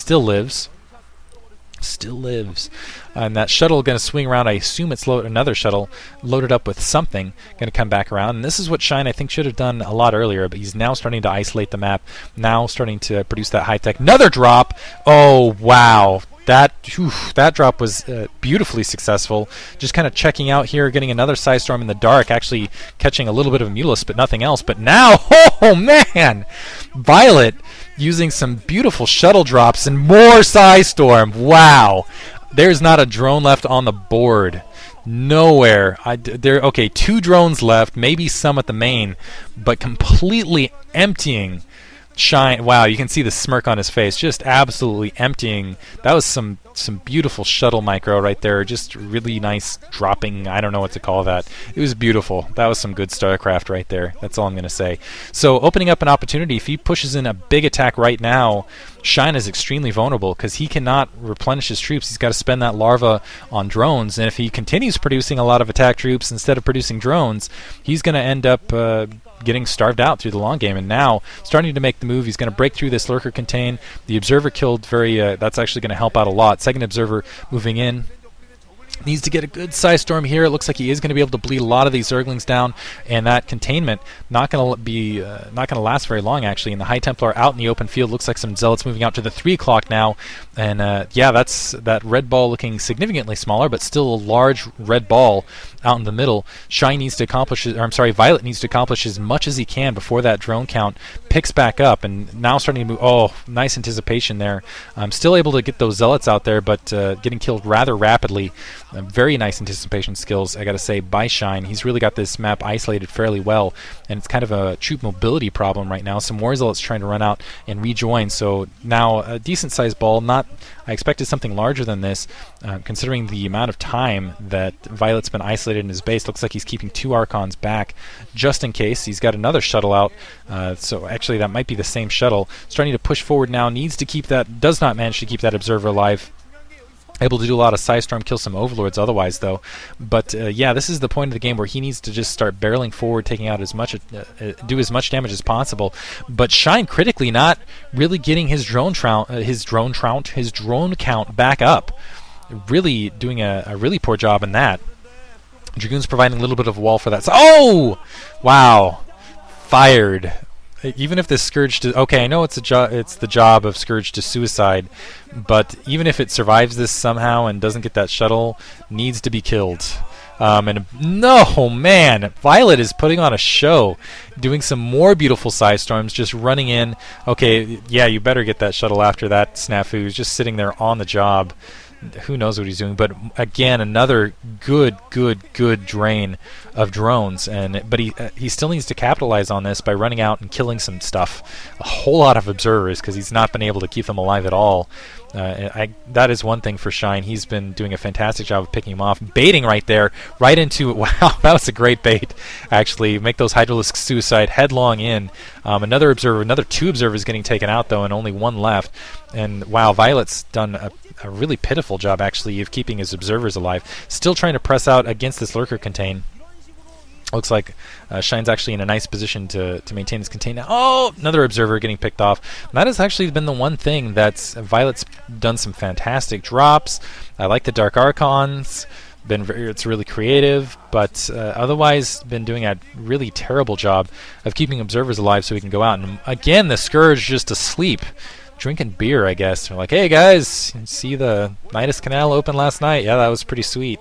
still lives. Still lives. And that shuttle going to swing around. I assume it's another shuttle loaded up with something going to come back around. And this is what Shine, I think, should have done a lot earlier, but he's now starting to isolate the map, now starting to produce that high-tech. Another drop! Oh, wow. That drop was beautifully successful. Just kind of checking out here, getting another Psystorm in the dark, actually catching a little bit of Mulus, but nothing else. But now, oh man! Violet using some beautiful shuttle drops and more Psystorm. Wow! There's not a drone left on the board. Nowhere. Okay, 2 drones left, maybe some at the main, but completely emptying Shine. Wow, you can see the smirk on his face, just absolutely emptying. That was some beautiful shuttle micro right there, just really nice dropping. I don't know what to call that. It was beautiful. That was some good StarCraft right there. That's all I'm going to say. So opening up an opportunity, if he pushes in a big attack right now, Shine is extremely vulnerable because he cannot replenish his troops. He's got to spend that larva on drones, and if he continues producing a lot of attack troops instead of producing drones, he's going to end up getting starved out through the long game. And now starting to make the move. He's going to break through this lurker contain. The observer killed that's actually going to help out a lot. Second observer moving in. Needs to get a good Psystorm here. It looks like he is going to be able to bleed a lot of these Zerglings down, and that containment not going to last very long actually. And the High Templar out in the open field. Looks like some Zealots moving out to the 3 o'clock now, and yeah, that's that red ball looking significantly smaller, but still a large red ball out in the middle. Shine needs to accomplish, Violet needs to accomplish as much as he can before that drone count picks back up, and now starting to move. Oh, nice anticipation there. Still able to get those Zealots out there, but getting killed rather rapidly. Very nice anticipation skills, I gotta say, by Shine. He's really got this map isolated fairly well, and it's kind of a troop mobility problem right now. Some War Zealots trying to run out and rejoin, so now a decent sized ball. I expected something larger than this, considering the amount of time that Violet's been isolated in his base. Looks like he's keeping 2 Archons back just in case. He's got another shuttle out, so actually that might be the same shuttle. Starting to push forward now, needs to keep that, does not manage to keep that observer alive. Able to do a lot of Psystorm, kill some Overlords otherwise, though. But yeah, this is the point of the game where he needs to just start barreling forward, taking out as much, do as much damage as possible. But Shine critically not really getting his drone count back up. Really doing a really poor job in that. Dragoon's providing a little bit of a wall for that. So, oh! Wow. Fired. Even if this Scourge okay, I know it's the job of Scourge to suicide, but even if it survives this somehow and doesn't get that shuttle, needs to be killed. No, man, Violet is putting on a show, doing some more beautiful Psystorms, just running in. Okay, yeah, you better get that shuttle after that snafu. He's just sitting there on the job. Who knows what he's doing, but again, another good drain of drones, but he still needs to capitalize on this by running out and killing some stuff. A whole lot of observers, because he's not been able to keep them alive at all. That is one thing for Shine. He's been doing a fantastic job of picking him off. Baiting right there, right into it. Wow, that was a great bait, actually. Make those Hydralisk suicide headlong in. Another 2 observers getting taken out, though, and only 1 left. And wow, Violet's done a really pitiful job, actually, of keeping his observers alive. Still trying to press out against this lurker contain. Looks like Shine's actually in a nice position to maintain his contain. Oh, another observer getting picked off. And that has actually been the one thing that's Violet's done some fantastic drops. I like the Dark Archons. It's really creative, but otherwise been doing a really terrible job of keeping observers alive so he can go out. And again, the Scourge just asleep, drinking beer, I guess. They're like, hey guys, you see the Midas Canal open last night? Yeah, that was pretty sweet.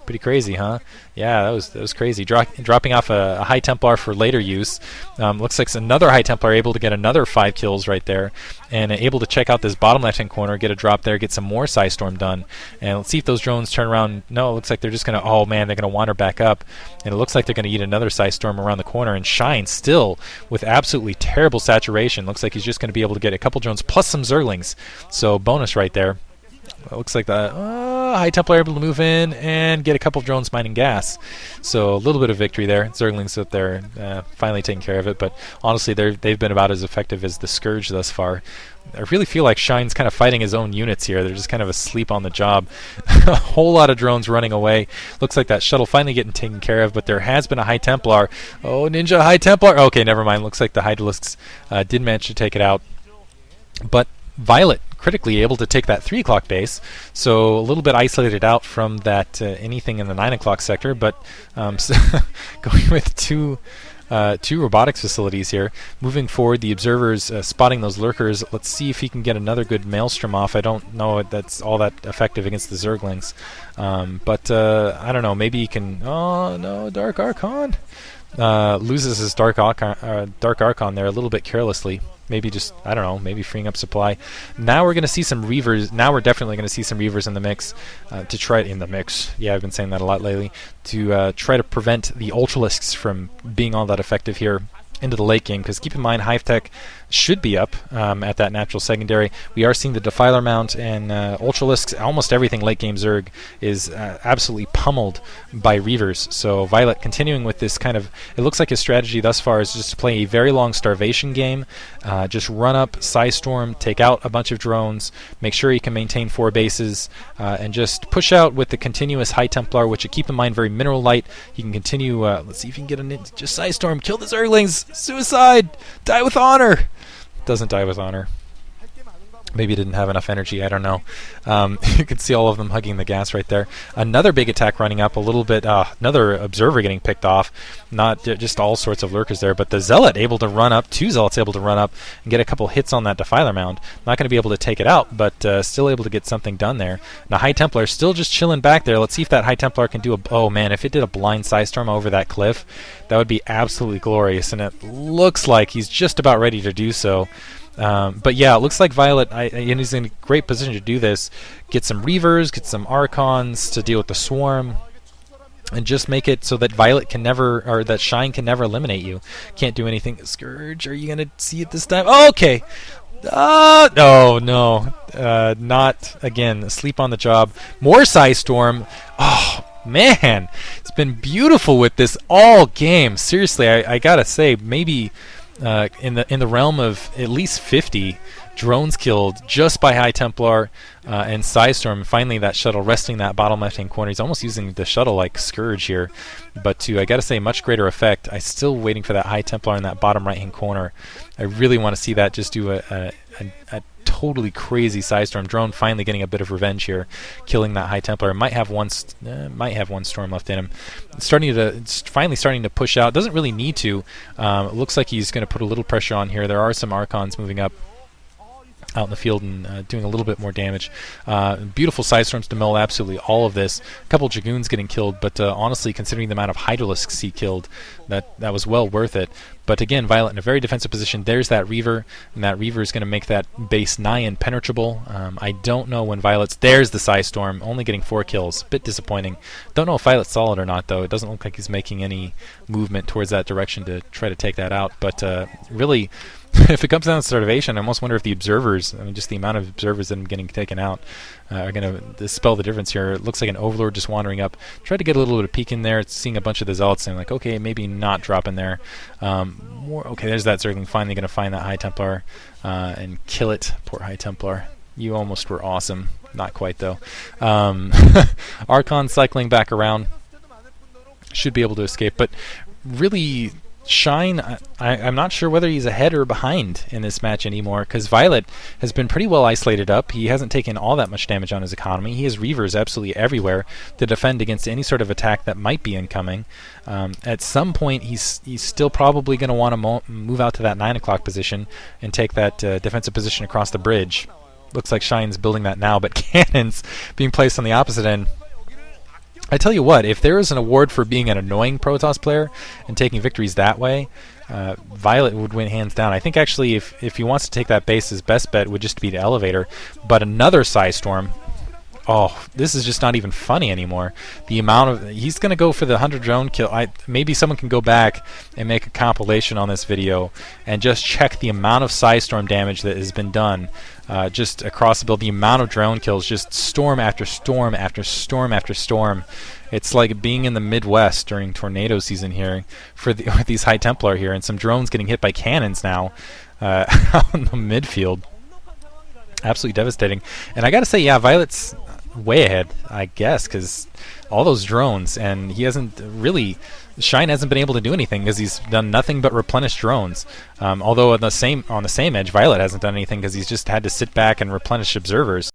Pretty crazy, huh? Yeah, that was crazy. Dropping off a High Templar for later use. Looks like another High Templar able to get another 5 kills right there, and able to check out this bottom left-hand corner, get a drop there, get some more Psystorm done. And let's see if those drones turn around. No, it looks like they're just gonna. Oh man, they're gonna wander back up, and it looks like they're gonna eat another Psystorm around the corner. And Shine still with absolutely terrible saturation. Looks like he's just gonna be able to get a couple drones plus some Zerglings. So bonus right there. It looks like the High Templar able to move in and get a couple of drones mining gas. So a little bit of victory there. Zerglings up there finally taking care of it, but honestly they've been about as effective as the Scourge thus far. I really feel like Shine's kind of fighting his own units here. They're just kind of asleep on the job. A whole lot of drones running away. Looks like that shuttle finally getting taken care of, but there has been a High Templar. Oh, Ninja High Templar! Okay, never mind. Looks like the Hydralisks did manage to take it out. But Violet critically able to take that 3 o'clock base, so a little bit isolated out from that anything in the 9 o'clock sector, but so going with two robotics facilities here. Moving forward, the observers spotting those lurkers. Let's see if he can get another good maelstrom off. I don't know if that's all that effective against the zerglings, but I don't know. Maybe he can. Oh no, Dark Archon loses his Dark Archon there a little bit carelessly. Maybe just, I don't know, maybe freeing up supply. Now we're going to see some Reavers. Now we're definitely going to see some Reavers in the mix to try in the mix. Yeah, I've been saying that a lot lately. To try to prevent the Ultralisks from being all that effective here into the late game, because keep in mind Hive Tech should be up at that natural secondary. We are seeing the Defiler mount and Ultralisks. Almost everything late game Zerg is absolutely pummeled by Reavers. So Violet continuing with this kind of, it looks like his strategy thus far is just to play a very long starvation game, just run up, Psystorm, take out a bunch of drones, make sure he can maintain 4 bases, and just push out with the continuous High Templar, which keep in mind very mineral light. He can continue, let's see if he can get just Psystorm, kill the Zerglings, suicide, die with honor. Doesn't die with honor. Maybe didn't have enough energy, I don't know. You can see all of them hugging the gas right there. Another big attack running up a little bit. Another observer getting picked off. Not just all sorts of lurkers there, but the Zealot able to run up. 2 Zealots able to run up and get a couple hits on that Defiler mound. Not going to be able to take it out, but still able to get something done there. Now High Templar still just chilling back there. Let's see if that High Templar can do a... Oh man, if it did a blind Psystorm over that cliff, that would be absolutely glorious, and it looks like he's just about ready to do so. But yeah, it looks like Violet, and he's in a great position to do this. Get some Reavers, get some Archons to deal with the Swarm, and just make it so that Violet can never, or that Shine can never eliminate you. Can't do anything. Scourge, are you going to see it this time? Oh, okay. No. Not again. Sleep on the job. More Psystorm. Oh, man. It's been beautiful with this all game. Seriously, I gotta say, maybe... in the realm of at least 50 drones killed just by High Templar and Psystorm. Finally, that shuttle resting that bottom left-hand corner. He's almost using the shuttle like Scourge here, but to, I gotta say, much greater effect. I'm still waiting for that High Templar in that bottom right-hand corner. I really want to see that just do a totally crazy Psystorm drone. Finally getting a bit of revenge here, killing that High Templar. Might have one storm left in him. It's finally starting to push out. Doesn't really need to. It looks like he's going to put a little pressure on here. There are some Archons moving up out in the field and doing a little bit more damage. Beautiful Psystorms to mill absolutely all of this. A couple Dragoons getting killed, but honestly, considering the amount of Hydralisks he killed, that was well worth it. But again, Violet in a very defensive position. There's that Reaver, and that Reaver is going to make that base nigh impenetrable. I don't know when Violet's... There's the Psystorm, only getting 4 kills. Bit disappointing. Don't know if Violet's solid or not, though. It doesn't look like he's making any movement towards that direction to try to take that out. But really... if it comes down to starvation, I almost wonder if the observers, I mean, just the amount of observers that are getting taken out, are going to dispel the difference here. It looks like an Overlord just wandering up. Tried to get a little bit of peek in there, seeing a bunch of the Zealots, and like, okay, maybe not drop in there. Okay, there's that Zergling finally going to find that High Templar and kill it. Poor High Templar. You almost were awesome. Not quite, though. Archon cycling back around. Should be able to escape, but really... Shine, I'm not sure whether he's ahead or behind in this match anymore, because Violet has been pretty well isolated up. He hasn't taken all that much damage on his economy. He has Reavers absolutely everywhere to defend against any sort of attack that might be incoming. At some point, he's still probably going to want to move out to that 9 o'clock position and take that defensive position across the bridge. Looks like Shine's building that now, but cannons being placed on the opposite end. I tell you what, if there is an award for being an annoying Protoss player and taking victories that way, Violet would win hands down. I think actually if he wants to take that base, his best bet would just be the elevator. But another Psystorm, oh, this is just not even funny anymore. The amount of... He's going to go for the 100 drone kill. Maybe someone can go back and make a compilation on this video and just check the amount of Psystorm damage that has been done just across the build. The amount of drone kills, just storm after storm after storm after storm. It's like being in the Midwest during tornado season here for these High Templar here, and some drones getting hit by cannons now out in the midfield. Absolutely devastating. And I gotta say, yeah, Violet's... way ahead, I guess, because all those drones, and he hasn't really. Shine hasn't been able to do anything because he's done nothing but replenish drones. Although on the same edge, Violet hasn't done anything because he's just had to sit back and replenish observers.